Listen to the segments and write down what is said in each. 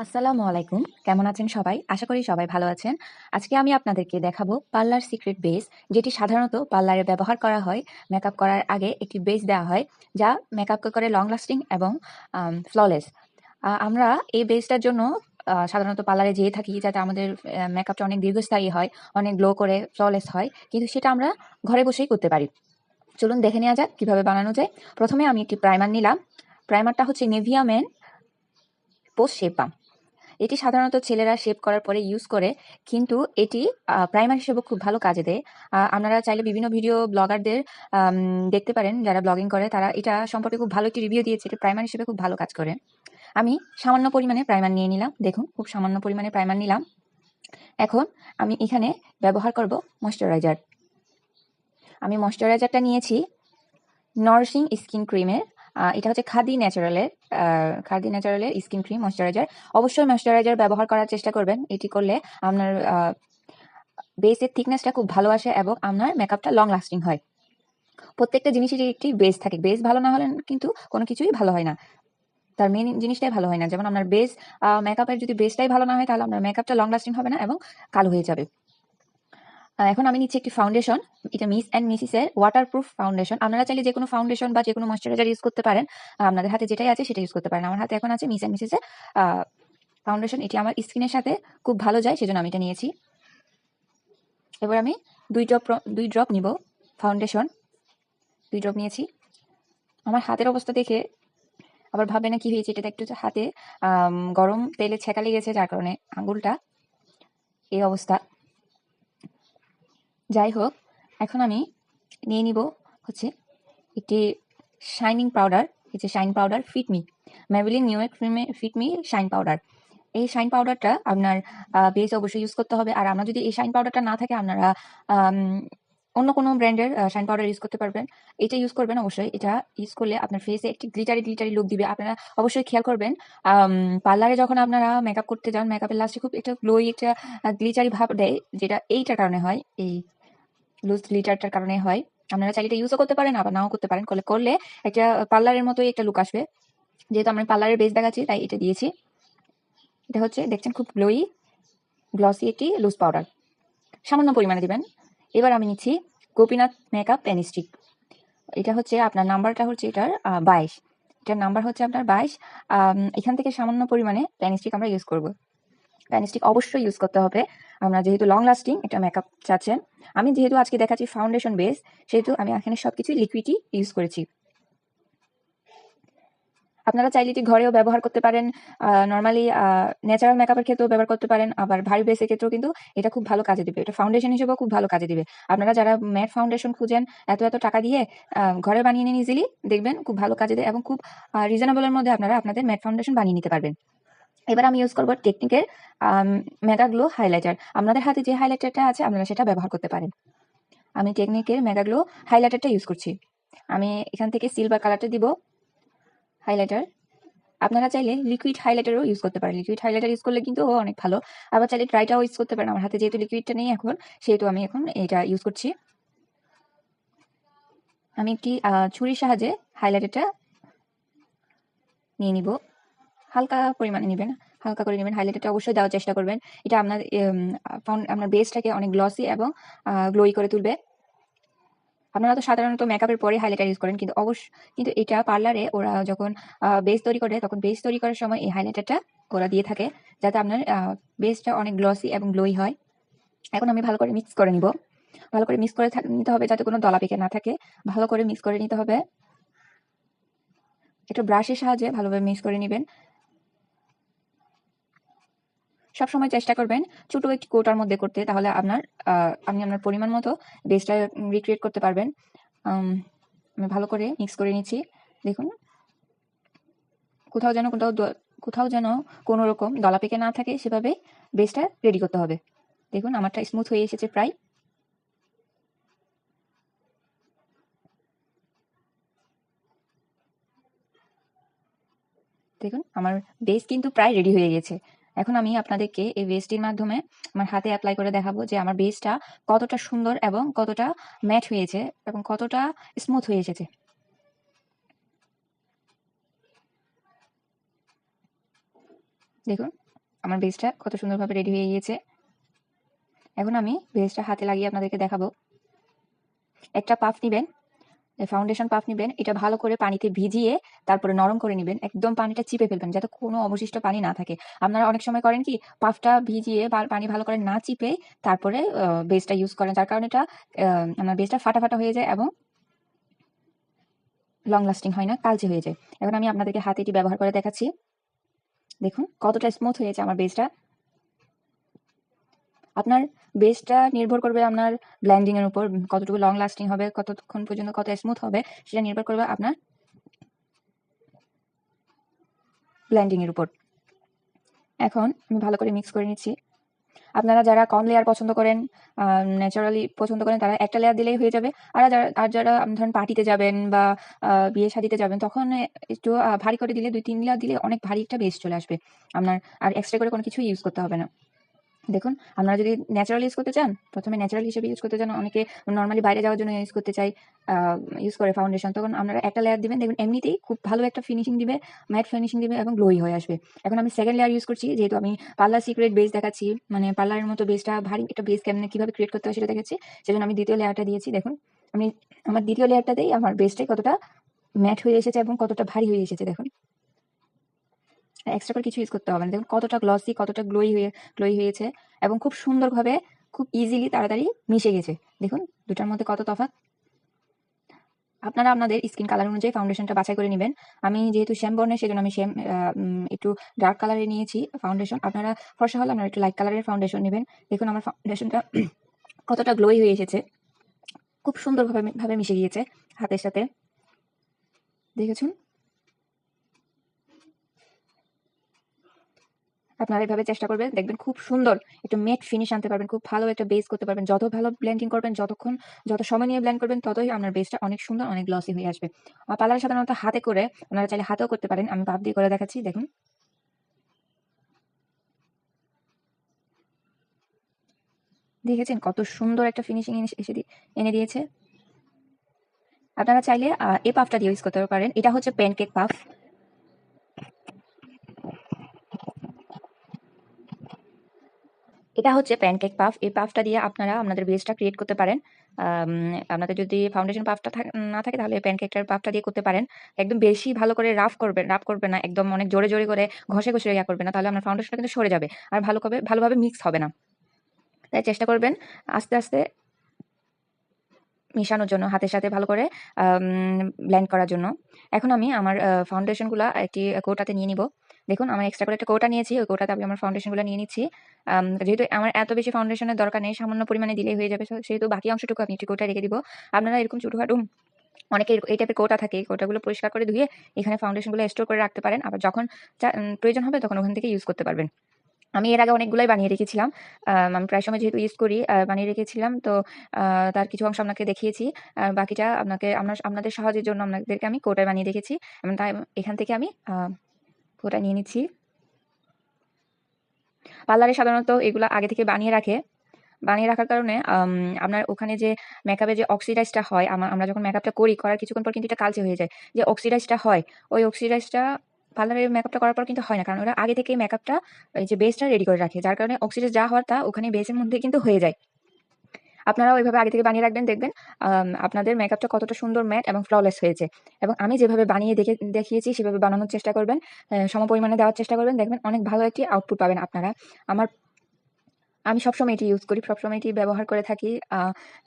আসসালামু আলাইকুম। কেমন আছেন সবাই? আশা করি সবাই ভালো আছেন। আজকে আমি আপনাদেরকে দেখাবো পার্লার সিক্রেট বেস, যেটি সাধারণত পার্লারে ব্যবহার করা হয়। মেকআপ করার আগে একটি বেস দেওয়া হয়, যা মেকআপকে করে লং লাস্টিং এবং ফ্ললেস। আমরা এই বেসটার জন্য সাধারণত পার্লারে যেয়ে থাকি, যাতে আমাদের মেকআপটা অনেক দীর্ঘস্থায়ী হয়, অনেক গ্লো করে ফ্ললেস হয়। কিন্তু সেটা আমরা ঘরে বসেই করতে পারি। চলুন দেখে নেওয়া যাক কিভাবে বানানো যায়। প্রথমে আমি একটি প্রাইমার নিলাম। প্রাইমারটা হচ্ছে নিভিয়া মেন পোস্ট শেপ বাম। এটি সাধারণত ছেলেরা শেভ করার পরে ইউজ করে, কিন্তু এটি প্রাইমার হিসেবে খুব ভালো কাজে দেয়। আপনারা চাইলে বিভিন্ন ভিডিও ব্লগারদের দেখতে পারেন, যারা ব্লগিং করে, তারা এটা সম্পর্কে খুব ভালো একটি রিভিউ দিয়েছে। এটি প্রাইমার হিসেবে খুব ভালো কাজ করে। আমি সামান্য পরিমাণে প্রাইমার নিয়ে নিলাম। দেখুন, খুব সামান্য পরিমাণে প্রাইমার নিলাম। এখন আমি এখানে ব্যবহার করব ময়শ্চারাইজার। আমি ময়শ্চারাইজারটা নিয়েছি নারিশিং স্কিন ক্রিমের। এটা হচ্ছে খাদি ন্যাচারালের স্কিন ক্রিম ময়শ্চারাইজার। অবশ্যই ময়শ্চারাইজার ব্যবহার করার চেষ্টা করবেন। এটি করলে আপনার বেসের থিকনেসটা খুব ভালো আসে এবং আপনার মেকআপটা লং লাস্টিং হয়। প্রত্যেকটা জিনিসেরই একটি বেস থাকে। বেস ভালো না হলে কিন্তু কোনো কিছুই ভালো হয় না। তার মেন জিনিসটাই ভালো হয় না। যেমন আপনার বেস, মেকআপের যদি বেসটাই ভালো না হয়, তাহলে আপনার মেকআপটা লং লাস্টিং হবে না এবং কালো হয়ে যাবে। এখন আমি নিচ্ছি একটি ফাউন্ডেশন। এটা মিস অ্যান্ড মিসিসের ওয়াটারপ্রুফ ফাউন্ডেশন। আপনারা চাইলে যে কোনো ফাউন্ডেশন বা যে কোনো ময়শ্চারাইজার ইউজ করতে পারেন। আপনাদের হাতে যেটাই আছে সেটা ইউজ করতে পারেন। আমার হাতে এখন আছে মিস অ্যান্ড মিসিসের ফাউন্ডেশন। এটি আমার স্কিনের সাথে খুব ভালো যায়, সেজন্য আমি এটা নিয়েছি। এবার আমি 2 ড্রপ নিব ফাউন্ডেশন। 2 ড্রপ নিয়েছি। আমার হাতের অবস্থা দেখে আবার ভাবে না কি হয়েছে, এটা একটু হাতে গরম তেলে ছেঁকা লেগেছে, যার কারণে আঙ্গুলটা এই অবস্থা। যাই হোক, এখন আমি নিয়ে নিব হচ্ছে একটি শাইনিং পাউডার। এই যে shine powder Fit Me, Maybelline New York Fit Me shine powder. এই শাইন পাউডারটা আপনার বেস অবশ্যই ইউজ করতে হবে। আর আমরা যদি এই শাইন পাউডারটা না থাকে, আপনারা অন্য কোনো ব্র্যান্ডের শাইন পাউডার ইউজ করতে পারবেন। এটা ইউজ করবেন অবশ্যই। এটা ইউজ করলে আপনার ফেসে একটি গ্লিটারি লুক দিবে। আপনারা অবশ্যই খেয়াল করবেন, পার্লারে যখন আপনারা মেকআপ করতে যান, মেকআপের লাস্টে খুব একটা গ্লোই, একটা গ্লিটারি ভাব দেয়, যেটা এইটার কারণে হয়, এই লুজ গ্লিটারটার কারণে হয়। আপনারা চাইলে এটা ইউজও করতে পারেন, আবার নাও করতে পারেন। করলে একটা পার্লারের মতোই একটা লুক আসবে। যেহেতু আমরা পার্লারের বেস দেখাচ্ছি, তাই এটা দিয়েছি। এটা হচ্ছে, দেখছেন, খুব গ্লসি একটি লুজ পাউডার। সামান্য পরিমাণে দিবেন। এবার আমি নিচ্ছি গোপীনাথ মেকআপ পেন স্টিক। এটা হচ্ছে আপনার নাম্বারটা হচ্ছে এটার 22। এটার নাম্বার হচ্ছে আপনার 22। এখান থেকে সামান্য পরিমাণে পেন স্টিক আমরা ইউজ করব। পেন স্টিক অবশ্যই ইউজ করতে হবে। আমরা যেহেতু লং লাস্টিং এটা মেকআপ চাচ্ছেন। আমি যেহেতু আজকে দেখাচ্ছি ফাউন্ডেশন বেস, সেহেতু আমি এখানে সবকিছু লিকুইডই ইউজ করেছি। আপনারা চাইলে এটি ঘরেও ব্যবহার করতে পারেন। নর্মালি ন্যাচারাল মেকআপের ক্ষেত্রেও ব্যবহার করতে পারেন, আবার ভারী বেসের ক্ষেত্রেও কিন্তু এটা খুব ভালো কাজে দিবে। এটা ফাউন্ডেশন হিসেবেও খুব ভালো কাজে দিবে। আপনারা যারা ম্যাট ফাউন্ডেশন খুঁজেন এত টাকা দিয়ে, ঘরে বানিয়ে নিন ইজিলি, দেখবেন খুব ভালো কাজে দেয় এবং খুব রিজনেবলের মধ্যে আপনারা আপনাদের ম্যাট ফাউন্ডেশন বানিয়ে নিতে পারবেন। এবার আমি ইউজ করবো টেকনিকের মেগা গ্লো হাইলাইটার। আপনাদের হাতে যে হাইলাইটারটা আছে, আপনারা সেটা ব্যবহার করতে পারেন। আমি টেকনিকের মেগা গ্লো হাইলাইটারটা ইউজ করছি। আমি এখান থেকে সিলভার কালারটা দিব হাইলাইটার। আপনারা চাইলে লিকুইড হাইলাইটারও ইউজ করতে পারেন। লিকুইড হাইলাইটার ইউজ করলে কিন্তু অনেক ভালো। আবার চাইলে ড্রাইটাও ইউজ করতে পারেন। আমার হাতে যেহেতু লিকুইডটা নেই এখন, সেহেতু আমি এখন এটা ইউজ করছি। আমি একটি ছুরির সাহায্যে হাইলাইটারটা নিয়ে নিব। হালকা পরিমাণে নেবেন, হালকা করে নেবেন। হাইলাইটারটা অবশ্যই দেওয়ার চেষ্টা করবেন। এটা আপনার বেসটাকে অনেক গ্লসি এবং গ্লোই করে তুলবে। আপনারা তো সাধারণত মেকআপের পরে হাইলাইটার ইউজ করেন, কিন্তু এটা পার্লারে ওরা যখন বেস তৈরি করে, তখন বেস তৈরি করার সময় এই হাইলাইটারটা ওরা দিয়ে থাকে, যাতে আপনার বেসটা অনেক গ্লসি এবং গ্লোই হয়। এখন আমি ভালো করে মিক্স করে নিব। ভালো করে মিক্স করে নিতে হবে, যাতে কোনো দলা পেকে না থাকে। ভালো করে মিক্স করে নিতে হবে। একটু ব্রাশের সাহায্যে ভালোভাবে মিক্স করে নেবেন। সবসময় চেষ্টা করবেন ছোট একটি কোটার মধ্যে করতে, তাহলে আপনি আপনার পরিমাণ মতো বেসটা রিক্রিয়েট করতে পারবেন। আমি ভালো করে মিক্স করে নিচ্ছি। দেখুন, কোথাও যেন কোনো রকম দলা পেকে না থাকে, সেভাবে বেসটা রেডি করতে হবে। দেখুন, আমারটা স্মুথ হয়ে এসেছে প্রায়। দেখুন, আমার বেস কিন্তু প্রায় রেডি হয়ে গেছে। এখন আমি আপনাদেরকে এই বেসটির মাধ্যমে আমার হাতে অ্যাপ্লাই করে দেখাবো যে আমার বেসটা কতটা সুন্দর এবং কতটা ম্যাট হয়েছে এবং কতটা স্মুথ হয়ে এসেছে। দেখুন, আমার বেসটা কত সুন্দরভাবে রেডি হয়ে গিয়েছে। এখন আমি বেসটা হাতে লাগিয়ে আপনাদেরকে দেখাবো। একটা পাফ নিবেন, ফাউন্ডেশন পাফ নিবেন, এটা ভালো করে পানিতে ভিজিয়ে তারপরে নরম করে নিবেন। একদম পানিটা চিপে ফেলবেন যাতে কোনো অবশিষ্ট পানি না থাকে। আপনারা অনেক সময় করেন কি, পাফটা ভিজিয়ে পানি ভালো করে না চিপে তারপরে বেসটা ইউজ করেন, যার কারণে এটা আমার বেসটা ফাটা ফাটা হয়ে যায় এবং লং লাস্টিং হয় না, কালচে হয়ে যায়। এখন আমি আপনাদেরকে হাতে এটি ব্যবহার করে দেখাচ্ছি। দেখুন কতটা স্মুথ হয়েছে আমার বেসটা। আপনার বেসটা নির্ভর করবে আপনার ব্লেন্ডিং এর উপর, কতটুকু লং লাস্টিং হবে, কতক্ষণ পর্যন্ত কত স্মুথ হবে, সেটা নির্ভর করবে আপনার ব্লেন্ডিং এর উপর। এখন আমি ভালো করে মিক্স করে নিচ্ছি। আপনারা যারা কম লেয়ার পছন্দ করেন, ন্যাচারালি পছন্দ করেন, তারা একটা লেয়ার দিলেই হয়ে যাবে। আর যারা ধরেন পার্টিতে যাবেন বা বিয়ে শাদিতে যাবেন, তখন একটু ভারী করে দিলে 2-3 লেয়ার দিলে অনেক ভারী একটা বেস চলে আসবে আপনার। আর এক্সট্রা করে কোনো কিছুই ইউজ করতে হবে না। দেখুন, আপনারা যদি ন্যাচারাল ইউজ করতে চান, প্রথমে ন্যাচারাল হিসেবে ইউজ করতে চান, অনেকে নর্মালি বাইরে যাওয়ার জন্য ইউজ করতে চাই, ইউজ করে ফাউন্ডেশন, তখন আপনারা একটা লেয়ার দিবেন, দেখবেন এমনিতেই খুব ভালো একটা ফিনিশিং দিবে, ম্যাট ফিনিশিং দিবে এবং গ্লোই হয়ে আসবে। এখন আমি সেকেন্ড লেয়ার ইউজ করছি, যেহেতু আমি পার্লার সিক্রেট বেস দেখাচ্ছি, মানে পার্লারের মতো বেসটা ভারী একটা বেস কেমনে কিভাবে ক্রিয়েট করতে হয় সেটা দেখাচ্ছি, সেজন্য আমি দ্বিতীয় লেয়ারটা দিয়েছি। দেখুন, আমি আমার দ্বিতীয় লেয়ারটাতেই আমার বেসটাই কতটা ম্যাট হয়ে এসেছে এবং কতটা ভারী হয়ে এসেছে। দেখুন, এক্সট্রা করে কিছু ইউজ করতে হবে না। দেখুন কতটা গ্লসি, কতটা গ্লোই হয়েছে এবং খুব সুন্দরভাবে, খুব ইজিলি, তাড়াতাড়ি মিশে গেছে। দেখুন দুটার মধ্যে কত তফাৎ। আপনারা আপনাদের স্কিন কালার অনুযায়ী ফাউন্ডেশনটা বাছাই করে নেবেন। আমি যেহেতু শ্যাম বর্ণের, সেজন্য আমি একটু ডার্ক কালারে নিয়েছি ফাউন্ডেশন। আপনারা ফর্সা হলে আপনারা একটু লাইট কালারের ফাউন্ডেশন নেবেন। দেখুন আমার ফাউন্ডেশনটা কতটা গ্লোই হয়ে এসেছে, খুব সুন্দরভাবে মিশে গিয়েছে হাতের সাথে। দেখেছুন? আপনারা এভাবে চেষ্টা করবেন, দেখবেন খুব সুন্দর একটা মেট ফিনিশ আনতে পারবেন, খুব ভালো একটা বেস করতে পারবেন। যত ভালো ব্লেন্ডিং করবেন, যত সময় নিয়ে ব্লেন্ড করবেন, ততই আপনার বেসটা অনেক সুন্দর, অনেক গ্লসি হয়ে আসবে। পার্লারে সাধারণত হাতে করে, আপনারা চাইলে হাতেও করতে পারেন, আমি পাপ দিয়ে করে দেখাচ্ছি। দেখুন, দেখেছেন কত সুন্দর একটা ফিনিশিং এনে দিয়েছে। আপনারা চাইলে এই পাফটা দিয়ে ইউজ করতে পারেন। এটা হচ্ছে প্যানকেক পাফ। এটা হচ্ছে প্যানকেক পাফ। এই পাফটা দিয়ে আপনারা আপনাদের বেসটা ক্রিয়েট করতে পারেন। আপনাদের যদি ফাউন্ডেশন পাফটা না থাকে, তাহলে প্যানকেকটার পাফটা দিয়ে করতে পারেন। একদম বেশি ভালো করে রাফ করবেন না, একদম অনেক জোরে করে ঘষে ইয়া করবেন না, তাহলে আপনার ফাউন্ডেশনটা কিন্তু সরে যাবে আর ভালোভাবে মিক্স হবে না। তাই চেষ্টা করবেন আস্তে আস্তে মিশানোর জন্য, হাতের সাথে ভালো করে ব্লেন্ড করার জন্য। এখন আমি আমার ফাউন্ডেশনগুলা একটি কৌটাতে নিয়ে নিব। দেখুন, আমার এক্সট্রা করে একটা কৌটা নিয়েছি, ওই কৌটাতে আমি আমার ফাউন্ডেশনগুলো নিয়ে নিচ্ছি। যেহেতু আমার এত বেশি ফাউন্ডেশনের দরকার নেই, সামান্য পরিমাণে দিলেই হয়ে যাবে, সেহেতু বাকি অংশটুকু আমি একটি কৌটায় রেখে দিব। আপনারা এরকম ছোটখাটো অনেকে এই টাইপের কৌটা থাকে, এই কৌটাগুলো পরিষ্কার করে ধুয়ে এখানে ফাউন্ডেশনগুলো স্টোর করে রাখতে পারেন। আবার যখন প্রয়োজন হবে তখন ওখান থেকে ইউজ করতে পারবেন। আমি এর আগে অনেকগুলাই বানিয়ে রেখেছিলাম। আমি প্রায় সময় যেহেতু ইউজ করি, বানিয়ে রেখেছিলাম। তো তার কিছু অংশ আপনাকে দেখিয়েছি। আর বাকিটা আপনাদের সহজের জন্য আপনাদেরকে আমি কৌটায় বানিয়ে রেখেছি। তাই এখান থেকে আমি কৌটা নিয়ে নিচ্ছি। পার্লারে সাধারণত এগুলা আগে থেকে বানিয়ে রাখে। বানিয়ে রাখার কারণে আপনার ওখানে যে মেকআপের যে অক্সিডাইজটা হয়, আমরা যখন মেকআপটা করার কিছুক্ষণ পর কিন্তু এটা কালচে হয়ে যায়। যে অক্সিডাইজটা হয়, ওই অক্সিডাইজটা পার্লারে মেকআপটা করার পর কিন্তু হয় না, কারণ ওরা আগে থেকেই মেকআপটা, এই যে বেসটা রেডি করে রাখে, যার কারণে অক্সিডাইজ যা হওয়ার তা ওখানে বেসের মধ্যে কিন্তু হয়ে যায়। আপনারা ওইভাবে আগে থেকে বানিয়ে রাখবেন, দেখবেন আপনাদের মেকআপটা কতটা সুন্দর ম্যাট এবং ফ্ললেস হয়েছে। এবং আমি যেভাবে বানিয়ে দেখিয়েছি সেভাবে বানানোর চেষ্টা করবেন, সমপরিমাণে দেওয়ার চেষ্টা করবেন, দেখবেন অনেক ভালো একটি আউটপুট পাবেন আপনারা। আমি সবসময় এটি ইউজ করি, সবসময় এটি ব্যবহার করে থাকি,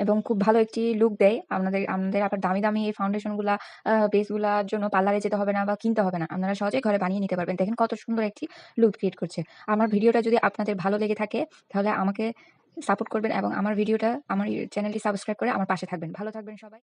এবং খুব ভালো একটি লুক দেয় আমাদের। আবার দামি এই ফাউন্ডেশনগুলা, বেসগুলার জন্য পার্লারে যেতে হবে না বা কিনতে হবে না, আপনারা সহজেই ঘরে বানিয়ে নিতে পারবেন। দেখেন কত সুন্দর একটি লুক ক্রিয়েট করছে। আমার ভিডিওটা যদি আপনাদের ভালো লেগে থাকে, তাহলে আমাকে সাপোর্ট করবেন এবং আমার চ্যানেলটি সাবস্ক্রাইব করে আমার পাশে থাকবেন। ভালো থাকবেন সবাই।